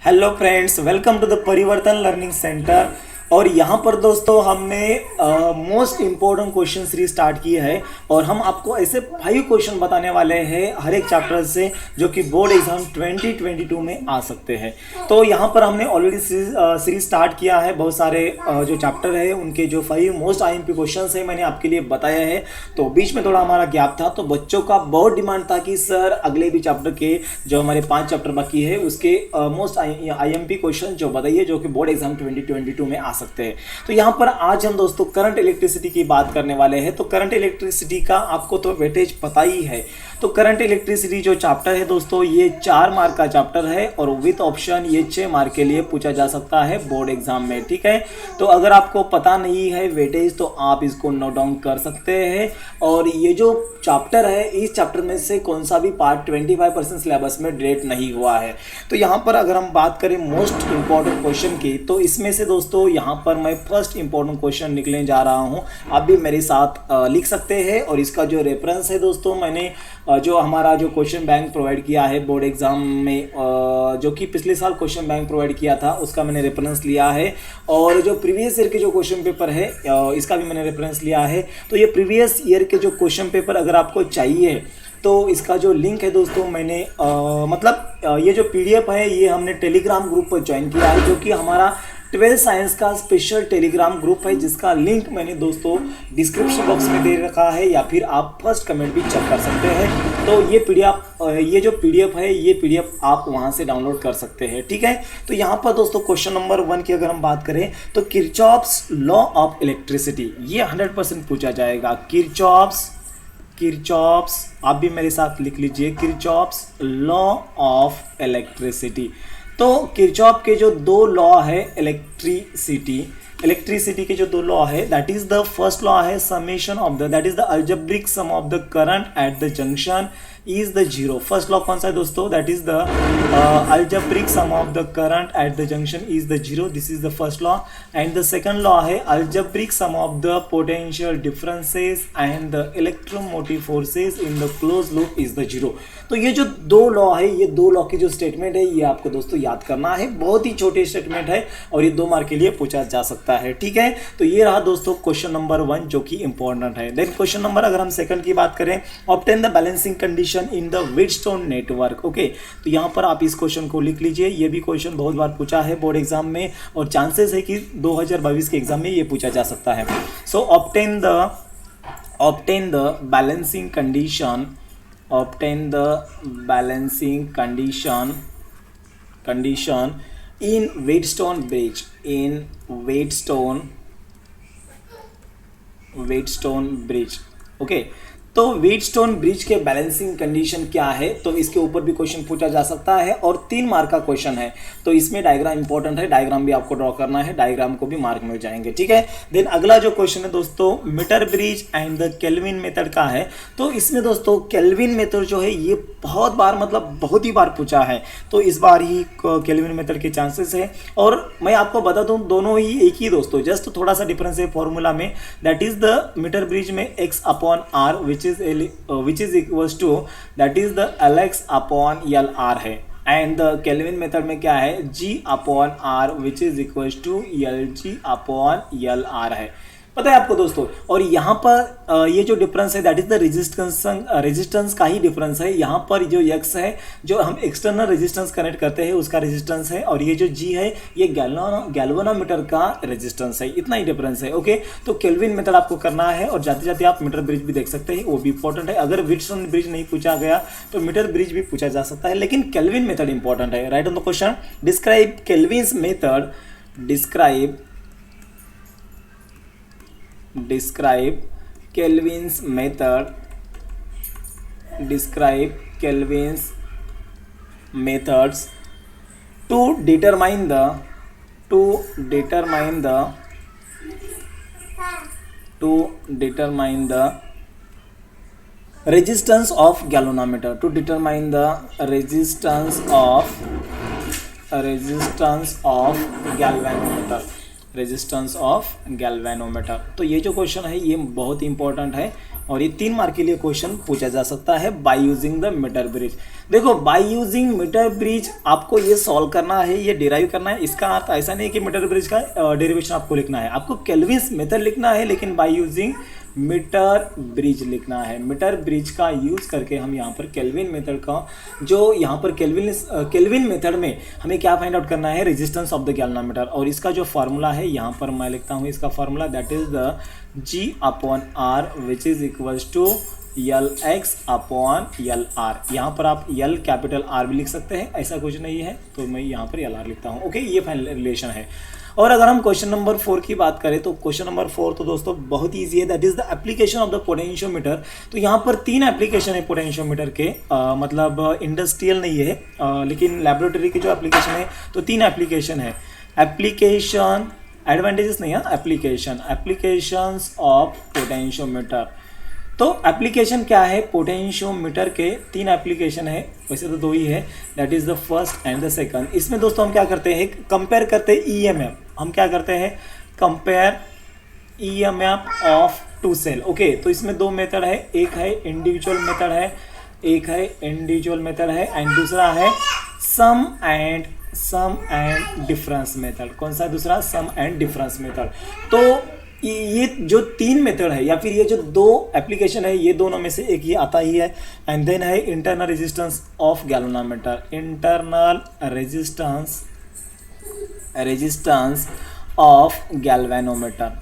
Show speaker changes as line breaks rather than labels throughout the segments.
Hello friends, welcome to the Parivartan learning centre. और यहाँ पर दोस्तों हमने most important question series start की है और हम आपको ऐसे 5 क्वेश्चन बताने वाले हैं हर एक चैप्टर से जो कि बोर्ड एग्जाम 2022 में आ सकते हैं। तो यहाँ पर हमने ऑलरेडी सीरीज स्टार्ट किया है। बहुत सारे जो चैप्टर है उनके जो 5 मोस्ट आईएमपी क्वेश्चन है मैंने आपके लिए बताया है। तो बीच में थोड़ा हमारा गैप था, तो बच्चों का बहुत डिमांड था कि सर अगले भी चैप्टर के जो हमारे 5 चैप्टर बाकी है उसके मोस्ट आईएमपी क्वेश्चन जो बताइए जो कि बोर्ड एग्जाम 2022 में आ सकते हैं। तो यहाँ पर आज हम दोस्तों करंट इलेक्ट्रिसिटी की बात करने वाले हैं। तो करंट इलेक्ट्रिसिटी का आपको तो वेटेज पता ही है। तो करंट इलेक्ट्रिसिटी जो चैप्टर है दोस्तों ये 4 मार्क का चैप्टर है और विथ ऑप्शन ये 6 मार्क के लिए पूछा जा सकता है बोर्ड एग्जाम में। ठीक है, तो अगर आपको पता नहीं है वेटेज तो आप इसको नोट डाउन कर सकते हैं। और ये जो चैप्टर है इस चैप्टर में से कौन सा भी पार्ट 25% सिलेबस में डिलीट नहीं हुआ है। तो यहाँ पर अगर हम बात करें मोस्ट इंपॉर्टेंट क्वेश्चन की, तो इसमें से दोस्तों यहाँ पर मैं फर्स्ट इंपॉर्टेंट क्वेश्चन निकलने जा रहा हूँ। आप भी मेरे साथ लिख सकते हैं। और इसका जो रेफरेंस है दोस्तों मैंने जो हमारा जो क्वेश्चन बैंक प्रोवाइड किया है बोर्ड एग्जाम में, जो कि पिछले साल क्वेश्चन बैंक प्रोवाइड किया था उसका मैंने रेफरेंस लिया है। और जो प्रीवियस ईयर के जो क्वेश्चन पेपर है इसका भी मैंने रेफरेंस लिया है। तो ये प्रीवियस ईयर के जो क्वेश्चन पेपर अगर आपको चाहिए तो इसका जो लिंक है दोस्तों मैंने ये जो पीडीएफ है ये हमने टेलीग्राम ग्रुप पर ज्वाइन किया है, जो कि हमारा 12 साइंस का स्पेशल टेलीग्राम ग्रुप है, जिसका लिंक मैंने दोस्तों डिस्क्रिप्शन बॉक्स में दे रखा है या फिर आप फर्स्ट कमेंट भी चेक कर सकते हैं। तो ये जो पीडीएफ है ये पीडीएफ आप वहां से डाउनलोड कर सकते हैं। ठीक है, तो यहाँ पर दोस्तों क्वेश्चन नंबर 1 की अगर हम बात करें तो किरचॉफ्स लॉ ऑफ इलेक्ट्रिसिटी ये 100% पूछा जाएगा। किरचॉफ्स आप भी मेरे साथ लिख लीजिए, किरचॉफ्स लॉ ऑफ इलेक्ट्रिसिटी। तो किरचॉफ के जो 2 लॉ है इलेक्ट्रिसिटी के जो 2 लॉ है, that is the first law है summation of the, that is the algebraic sum of the current at the junction is the zero. First law कौन सा है दोस्तों? That is the algebraic sum of the current at the junction is the zero. This is the first law. And the second law है algebraic sum of the potential differences and the electromotive forces in the close loop is the zero. तो ये जो 2 law है, ये 2 law की जो statement है ये आपको दोस्तों याद करना है। बहुत ही छोटे स्टेटमेंट है और ये 2 मार्क के लिए पूछा जा सकता है। ठीक है, तो ये रहा दोस्तों क्वेश्चन नंबर 1 जो कि इंपॉर्टेंट है। देन क्वेश्चन नंबर अगर हम सेकंड की बात करें, obtain the balancing condition in the Wheatstone network. Okay, तो यहाँ पर आप इस क्वेश्चन को लिख लीजिए। ये भी क्वेश्चन बहुत बार पूछा है बोर्ड एग्जाम में और चांसेस है कि 2022 के एग्जाम में ये पूछा जा सकता है। So obtain the balancing condition, obtain the balancing condition in Wheatstone bridge। Okay, तो व्हीटस्टोन ब्रिज के बैलेंसिंग कंडीशन क्या है, तो इसके ऊपर भी क्वेश्चन पूछा जा सकता है और 3 मार्क का क्वेश्चन है। तो इसमें डायग्राम इंपॉर्टेंट है, डायग्राम भी आपको ड्रॉ करना है, डायग्राम को भी मार्क मिल जाएंगे। ठीक है, देन अगला जो क्वेश्चन है दोस्तों metre bridge and the Kelvin method का है। तो इसमें दोस्तों केल्विन मेथड जो है ये बहुत ही बार पूछा है, तो इस बार ही केल्विन मेथड के चांसेस है। और मैं आपको बता दूं दोनों ही एक ही दोस्तों, जस्ट थोड़ा सा डिफरेंस है फॉर्मूला में। That is the metre bridge में x/r which is equals to that is the Lx/LR है। एंड द केल्विन मेथड में क्या है, G/R which is equals to Lg/LR है। पता है आपको दोस्तों। और यहाँ पर ये जो डिफरेंस है दैट इज द रेजिस्टेंस का ही डिफरेंस है। यहाँ पर जो x है जो हम एक्सटर्नल रेजिस्टेंस कनेक्ट करते हैं उसका रेजिस्टेंस है, और ये जो G है ये गैल्वेनोमीटर का रेजिस्टेंस है। इतना ही डिफरेंस है। ओके, तो केल्विन मेथड आपको करना है और जाते जाते आप मीटर ब्रिज भी देख सकते हैं, वो भी इंपॉर्टेंट है। अगर व्हीटस्टोन ब्रिज नहीं पूछा गया तो मीटर ब्रिज भी पूछा जा सकता है, लेकिन केल्विन मेथड इंपॉर्टेंट है। Right on the question, describe Kelvin's method, describe Kelvin's method, describe Kelvin's methods to determine the resistance of galvanometer, to determine the resistance of galvanometer। तो ये जो क्वेश्चन है ये बहुत ही इंपॉर्टेंट है। और ये 3 मार्क के लिए क्वेश्चन पूछा जा सकता है by using the metre bridge. देखो बाय यूजिंग मीटर ब्रिज आपको ये सॉल्व करना है, ये डिराइव करना है। इसका अर्थ ऐसा नहीं कि मीटर ब्रिज का डेरिवेशन आपको लिखना है, आपको केल्विन्स मेथड लिखना है, लेकिन बाय यूजिंग मीटर ब्रिज लिखना है। मीटर ब्रिज का यूज करके हम यहाँ पर केल्विन मेथड का जो यहाँ पर केल्विन मेथड में हमें क्या फाइंड आउट करना है, रेजिस्टेंस ऑफ द गैल्वेनोमीटर। और इसका जो फार्मूला है यहाँ पर मैं लिखता हूँ इसका formula, that is the G/R which is equals to LX/LR। यहाँ पर आप L कैपिटल R भी लिख सकते हैं, ऐसा कुछ नहीं है, तो मैं यहाँ पर LR लिखता हूँ। ओके, ये फाइनल रिलेशन है। और अगर हम क्वेश्चन नंबर 4 की बात करें तो क्वेश्चन नंबर 4 तो दोस्तों बहुत ईजी है, that is the application of the potentiometer. तो यहाँ पर 3 एप्लीकेशन है पोटेंशियोमीटर के, मतलब इंडस्ट्रियल नहीं है, लेकिन लैबोरेटरी की जो एप्लीकेशन है तो 3 एप्लीकेशन है। एप्लीकेशन एडवांटेजेस नहीं है, एप्लीकेशंस ऑफ पोटेंशियोमीटर। तो एप्लीकेशन क्या है, पोटेंशियोमीटर के 3 एप्लीकेशन है, वैसे तो 2 ही है, that is the first and the second. इसमें दोस्तों हम क्या करते हैं, कंपेयर करते हैं ईएमएफ। हम क्या करते हैं, compare EMF of 2 cell. Okay, तो इसमें 2 मेथड है, एक है इंडिविजुअल मेथड है, एंड दूसरा है सम एंड डिफरेंस मेथड। कौन सा दूसरा, सम एंड डिफरेंस मेथड। तो ये जो 3 मेथड है या फिर ये जो 2 एप्लीकेशन है, ये दोनों में से एक ये आता ही है। एंड देन है internal resistance of galvanometer, internal resistance of galvanometer.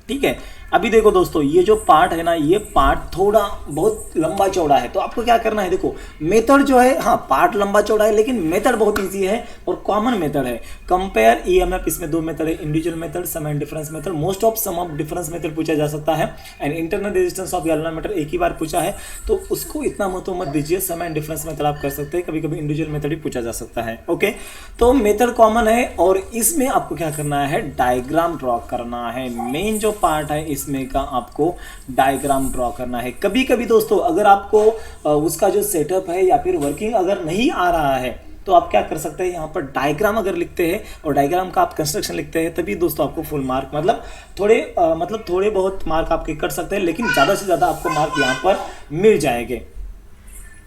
ठीक है, अभी देखो दोस्तों, ये जो पार्ट है ना, ये पार्ट थोड़ा बहुत लंबा चौड़ा है, तो आपको क्या करना है, देखो मेथड जो है, हाँ पार्ट लंबा चौड़ा है लेकिन मेथड बहुत इजी है और कॉमन मेथड है। कंपेयर ईएमएफ, इसमें 2 मेथड है, individual method, sum and difference method. Most of sum of difference method पूछा जा सकता है, and internal resistance of galvanometer एक ही बार पूछा है, तो उसको इतना मत दीजिए। सम एंड डिफरेंस मेथड आप कर सकते हैं, कभी कभी इंडिविजुअल मेथड भी पूछा जा सकता है। ओके, तो मेथड कॉमन है और इसमें आपको क्या करना है, डायग्राम ड्रॉ करना है। मेन जो पार्ट है इसमें का आपको डायग्राम ड्रॉ करना है। कभी कभी दोस्तों अगर आपको उसका जो सेटअप है या फिर वर्किंग अगर नहीं आ रहा है, तो आप क्या कर सकते हैं, यहाँ पर डायग्राम अगर लिखते हैं और डायग्राम का आप कंस्ट्रक्शन लिखते हैं, तभी दोस्तों आपको फुल मार्क मतलब थोड़े बहुत मार्क आपके कट सकते हैं, लेकिन ज़्यादा से ज़्यादा आपको मार्क यहाँ पर मिल जाएंगे।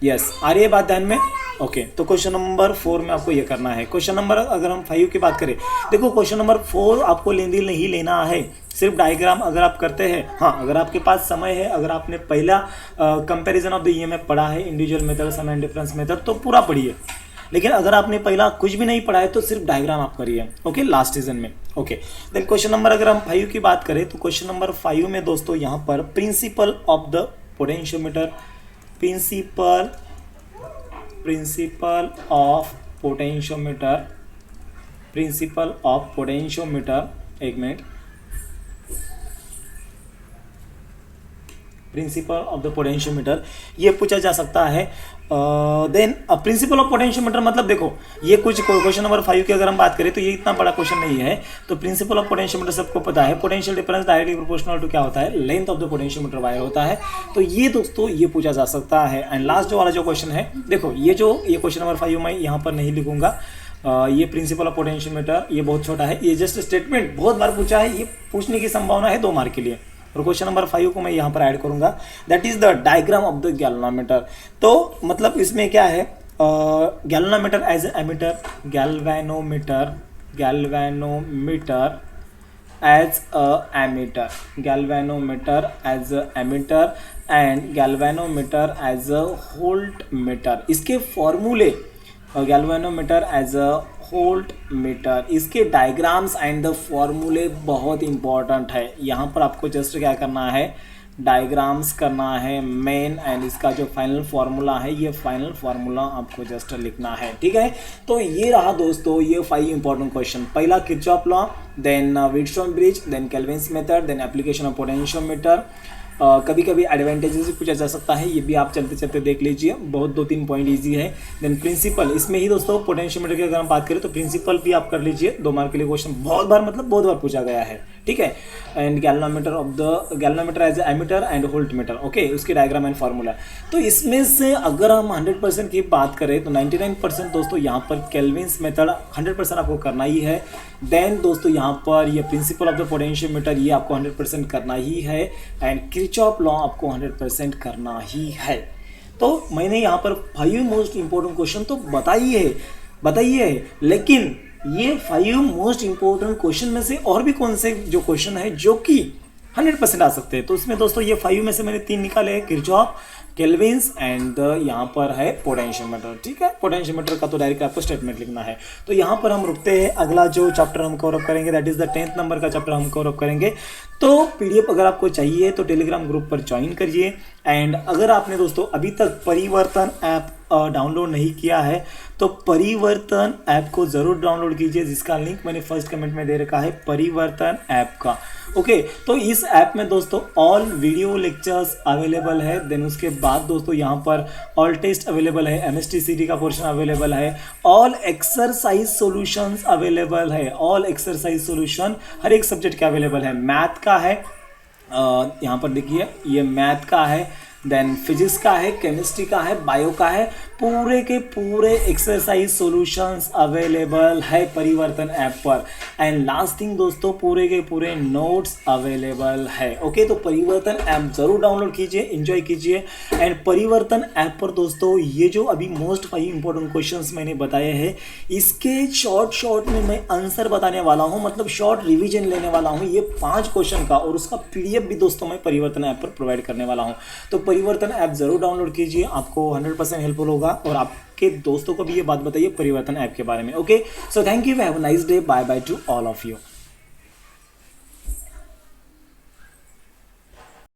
यस, आ रही है बात ध्यान में। ओके, तो क्वेश्चन नंबर 4 में आपको ये करना है। क्वेश्चन नंबर अगर हम 5 की बात करें, देखो क्वेश्चन नंबर 4 आपको लेंदी नहीं लेना है, सिर्फ डायग्राम अगर आप करते हैं, हाँ अगर आपके पास समय है, अगर आपने पहला कंपैरिजन ऑफ द ईएमएफ पढ़ा है, individual method, sum and difference method, तो पूरा पढ़िए। लेकिन अगर आपने पहला कुछ भी नहीं पढ़ा है तो सिर्फ डायग्राम आप करिए। ओके, लास्ट सीजन में। ओके, देन क्वेश्चन नंबर अगर हम 5 की बात करें तो क्वेश्चन नंबर 5 में दोस्तों यहाँ पर principle of the potentiometer, principle of potentiometer, एक minute, principle of the potentiometer ये पूछा जा सकता है। देन प्रिंसिपल ऑफ पोटेंशियोमीटर मतलब देखो, ये कुछ क्वेश्चन नंबर 5 की अगर हम बात करें तो ये इतना बड़ा क्वेश्चन नहीं है। तो प्रिंसिपल ऑफ पोटेंशियोमीटर सबको पता है, potential difference directly proportional to क्या होता है, length of the potentiometer wire होता है। तो ये दोस्तों ये पूछा जा सकता है। एंड लास्ट जो वाला जो क्वेश्चन है, देखो ये क्वेश्चन नंबर 5 मैं यहाँ पर नहीं लिखूंगा, ये प्रिंसिपल ऑफ पोटेंशियोमीटर ये बहुत छोटा है, ये जस्ट स्टेटमेंट बहुत बार पूछा है, ये पूछने की संभावना है 2 मार्क के लिए। और क्वेश्चन नंबर 5 को मैं यहाँ पर ऐड करूंगा, that is the diagram of the galvanometer. तो मतलब इसमें क्या है, galvanometer as ammeter, galvanometer as ammeter, galvanometer as ammeter and galvanometer as voltmeter. इसके फॉर्मूले, galvanometer as a voltmeter, इसके डायग्राम्स एंड द फॉर्मूले बहुत इंपॉर्टेंट है। यहाँ पर आपको जस्ट क्या करना है, डायग्राम्स करना है मेन, एंड इसका जो फाइनल फार्मूला है, ये फाइनल फार्मूला आपको जस्ट लिखना है। ठीक है, तो ये रहा दोस्तों ये 5 इंपॉर्टेंट क्वेश्चन। पहला Kirchhoff law, then Wheatstone bridge, then Kelvin's method, then application of potentiometer. कभी कभी एडवांटेजेस भी पूछा जा सकता है, ये भी आप चलते चलते देख लीजिए, बहुत 2-3 पॉइंट इजी है। देन प्रिंसिपल, इसमें ही दोस्तों पोटेंशियोमीटर की अगर हम बात करें तो प्रिंसिपल भी आप कर लीजिए, 2 मार्क के लिए क्वेश्चन बहुत बार पूछा गया है। ठीक है। And galvanometer as ammeter and voltmeter, okay, उसकी डायग्राम एंड फार्मूला। तो इसमें से अगर हम 100% की बात करें तो 99% दोस्तों यहाँ पर केल्विन्स मेथड 100% आपको करना ही है। देन दोस्तों यहाँ पर ये प्रिंसिपल ऑफ द पोटेंशियोमीटर ये आपको 100% करना ही है। एंड किरचॉफ लॉ आपको 100% करना ही है। तो मैंने यहाँ पर 5 मोस्ट इंपॉर्टेंट क्वेश्चन तो बताइए, लेकिन ये 5 मोस्ट इंपॉर्टेंट क्वेश्चन में से और भी कौन से जो क्वेश्चन है जो कि 100% आ सकते हैं। तो इसमें दोस्तों ये 5 में से मैंने 3 निकाले हैं, किरचॉफ, केल्विन्स एंड यहाँ पर है पोटेंशियोमीटर, ठीक है। पोटेंशियोमीटर का तो डायरेक्ट आपको स्टेटमेंट लिखना है। तो यहाँ पर हम रुकते हैं। अगला जो चैप्टर हम कवर अप करेंगे that is the 10th number का चैप्टर हम कवर अप करेंगे। तो पीडीएफ अगर आपको चाहिए तो टेलीग्राम ग्रुप पर ज्वाइन करिए। एंड अगर आपने दोस्तों अभी तक परिवर्तन ऐप डाउनलोड नहीं किया है तो परिवर्तन ऐप को ज़रूर डाउनलोड कीजिए, जिसका लिंक मैंने फर्स्ट कमेंट में दे रखा है, परिवर्तन ऐप का, ओके। तो इस ऐप में दोस्तों ऑल वीडियो लेक्चर्स अवेलेबल है। देन उसके बाद दोस्तों यहाँ पर ऑल टेस्ट अवेलेबल है, MSTCT का पोर्शन अवेलेबल है, ऑल एक्सरसाइज सॉल्यूशंस अवेलेबल है, ऑल एक्सरसाइज सॉल्यूशन हर एक सब्जेक्ट का अवेलेबल है। मैथ का है, यहाँ पर देखिए ये मैथ का है, देन फिजिक्स का है, केमिस्ट्री का है, बायो का है, पूरे के पूरे एक्सरसाइज सॉल्यूशंस अवेलेबल है परिवर्तन ऐप पर। एंड लास्ट थिंग दोस्तों, पूरे के पूरे नोट्स अवेलेबल है, ओके। तो परिवर्तन ऐप जरूर डाउनलोड कीजिए, एंजॉय कीजिए। एंड परिवर्तन ऐप पर दोस्तों ये जो अभी मोस्ट 5 इंपॉर्टेंट क्वेश्चंस मैंने बताए हैं इसके शॉर्ट में मैं आंसर बताने वाला हूँ, मतलब शॉर्ट रिविजन लेने वाला हूँ ये 5 क्वेश्चन का, और उसका PDF भी दोस्तों मैं परिवर्तन ऐप पर प्रोवाइड करने वाला हूँ। तो परिवर्तन ऐप जरूर डाउनलोड कीजिए, आपको 100% हेल्पफुल होगा। और आपके दोस्तों को भी ये बात बताइए परिवर्तन ऐप के बारे में, okay. So thank you, have a nice day, bye bye to all of you.